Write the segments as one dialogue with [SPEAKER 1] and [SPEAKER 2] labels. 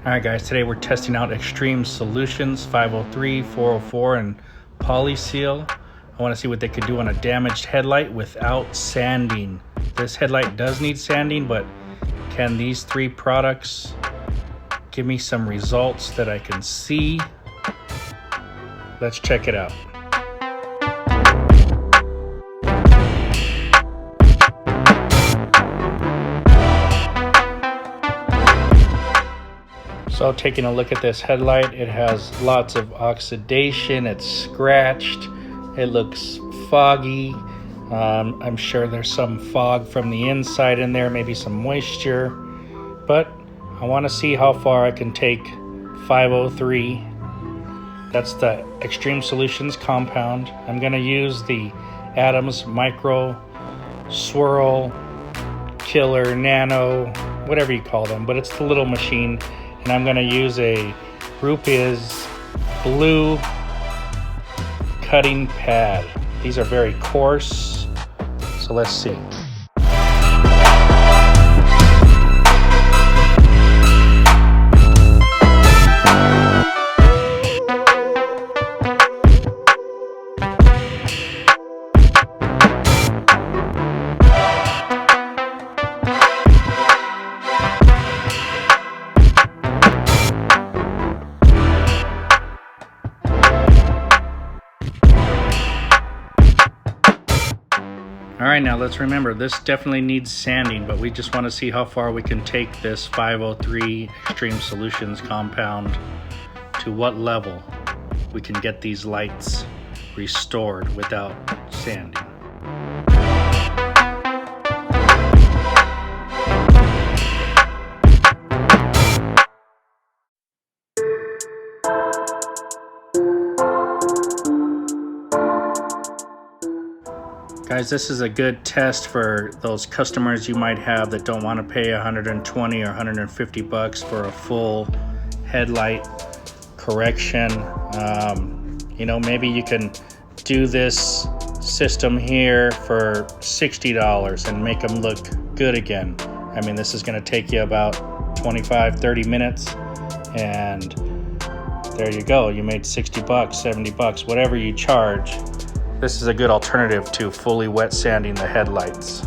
[SPEAKER 1] Alright guys, today we're testing out Xtreme Solutions 503, 404 and Poly Seal. I want to see what they could do on a damaged headlight without sanding. This headlight does need sanding, but can these three products give me some results that I can see? Let's check it out. So taking a look at this headlight, it has lots of oxidation, it's scratched, it looks foggy. I'm sure there's some fog from the inside in there, maybe some moisture, but I want to see how far I can take 503. That's the Xtreme Solutions compound. I'm going to use the Adams Micro Swirl Killer Nano, whatever you call them, but it's the little machine. And I'm going to use a Rupiz blue cutting pad. These are very coarse, so let's see. Alright, now let's remember, this definitely needs sanding, but we just want to see how far we can take this 503 Xtreme Solutions compound, to what level we can get these lights restored without sanding. Guys, this is a good test for those customers you might have that don't want to pay 120 or 150 bucks for a full headlight correction. You know, maybe you can do this system here for $60 and make them look good again. I mean, this is going to take you about 25-30 minutes, and there you go. You made 60 bucks, 70 bucks, whatever you charge. This is a good alternative to fully wet sanding the headlights.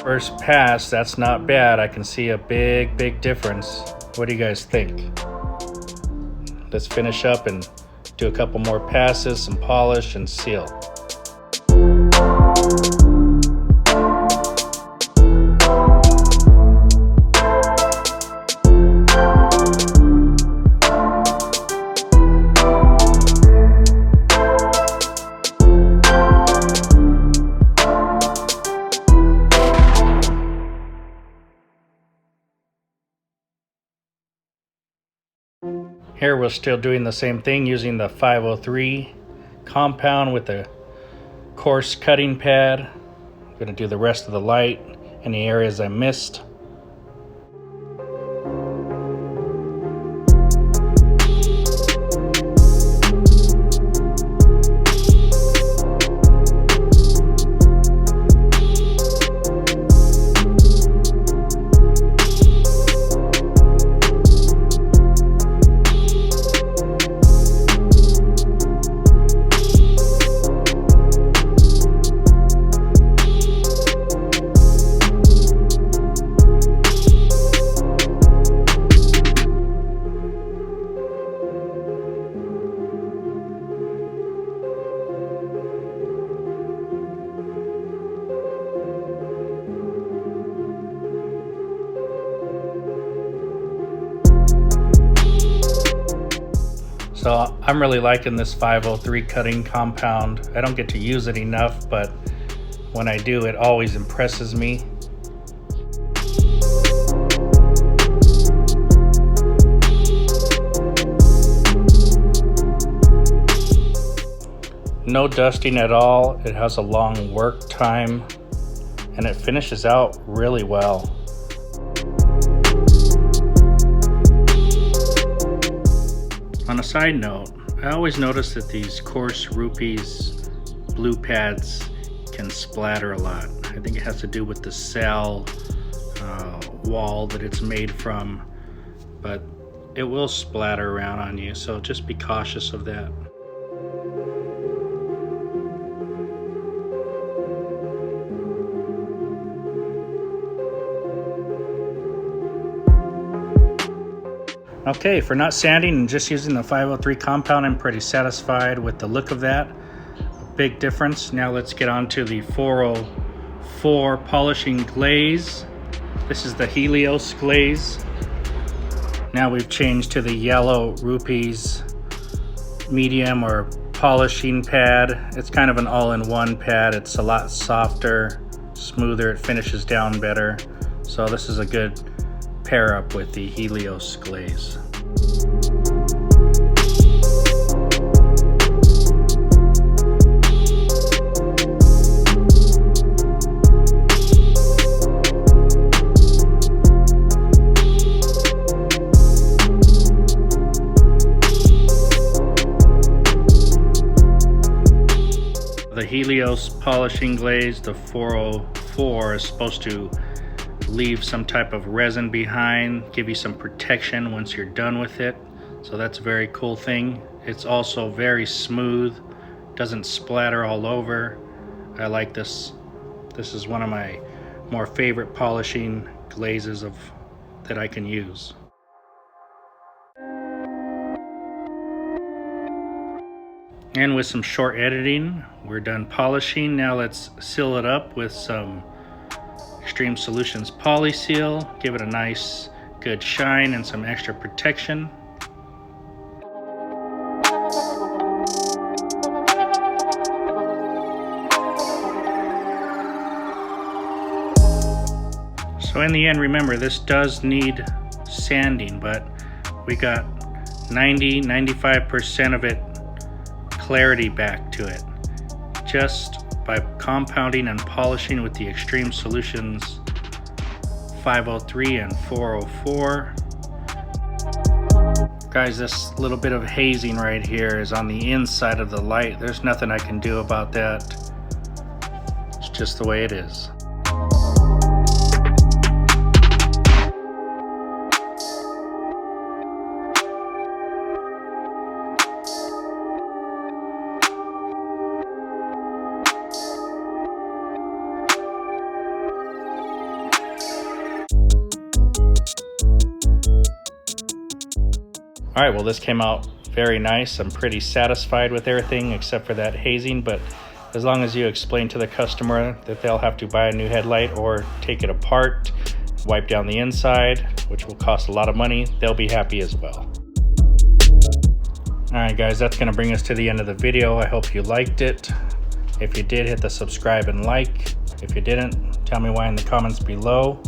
[SPEAKER 1] First pass, that's not bad. I can see a big difference. What do you guys think? Let's finish up and do a couple more passes, some polish and seal. Here we're still doing the same thing using the 503 compound with the coarse cutting pad. I'm going to do the rest of the light, any areas I missed. So I'm really liking this 503 cutting compound. I don't get to use it enough, but when I do, it always impresses me. No dusting at all. It has a long work time and it finishes out really well. On a side note, I always notice that these coarse rupees blue pads can splatter a lot. I think it has to do with the cell wall that it's made from, but it will splatter around on you, so just be cautious of that. Okay, for not sanding and just using the 503 compound, I'm pretty satisfied with the look of that. Big difference. Now let's get on to the 404 polishing glaze. This is the Helios glaze. Now we've changed to the yellow rupees medium or polishing pad. It's kind of an all-in-one pad. It's a lot softer, smoother, it finishes down better. So this is a good pair up with the Helios glaze. The Helios polishing glaze, the 404, is supposed to leave some type of resin behind, give you some protection once you're done with it. So that's a very cool thing. It's also very smooth, doesn't splatter all over. I like this. This is one of my more favorite polishing glazes that I can use. And with some short editing, we're done polishing. Now let's seal it up with some Xtreme Solutions Poly Seal. Give it a nice good shine and some extra protection. So in the end, remember, this does need sanding, but we got 90-95% of it clarity back to it just by compounding and polishing with the Xtreme Solutions 503 and 404. Guys, this little bit of hazing right here is on the inside of the light. There's nothing I can do about that. It's just the way it is. All right, well, this came out very nice. I'm pretty satisfied with everything except for that hazing, but as long as you explain to the customer that they'll have to buy a new headlight or take it apart, wipe down the inside, which will cost a lot of money, they'll be happy as well. All right, guys, that's gonna bring us to the end of the video. I hope you liked it. If you did, hit the subscribe and like. If you didn't, tell me why in the comments below.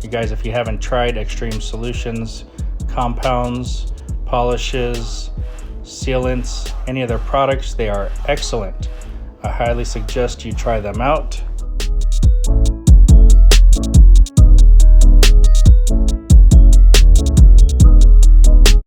[SPEAKER 1] You guys, if you haven't tried Xtreme Solutions compounds, polishes, sealants, any of their products, they are excellent. I highly suggest you try them out.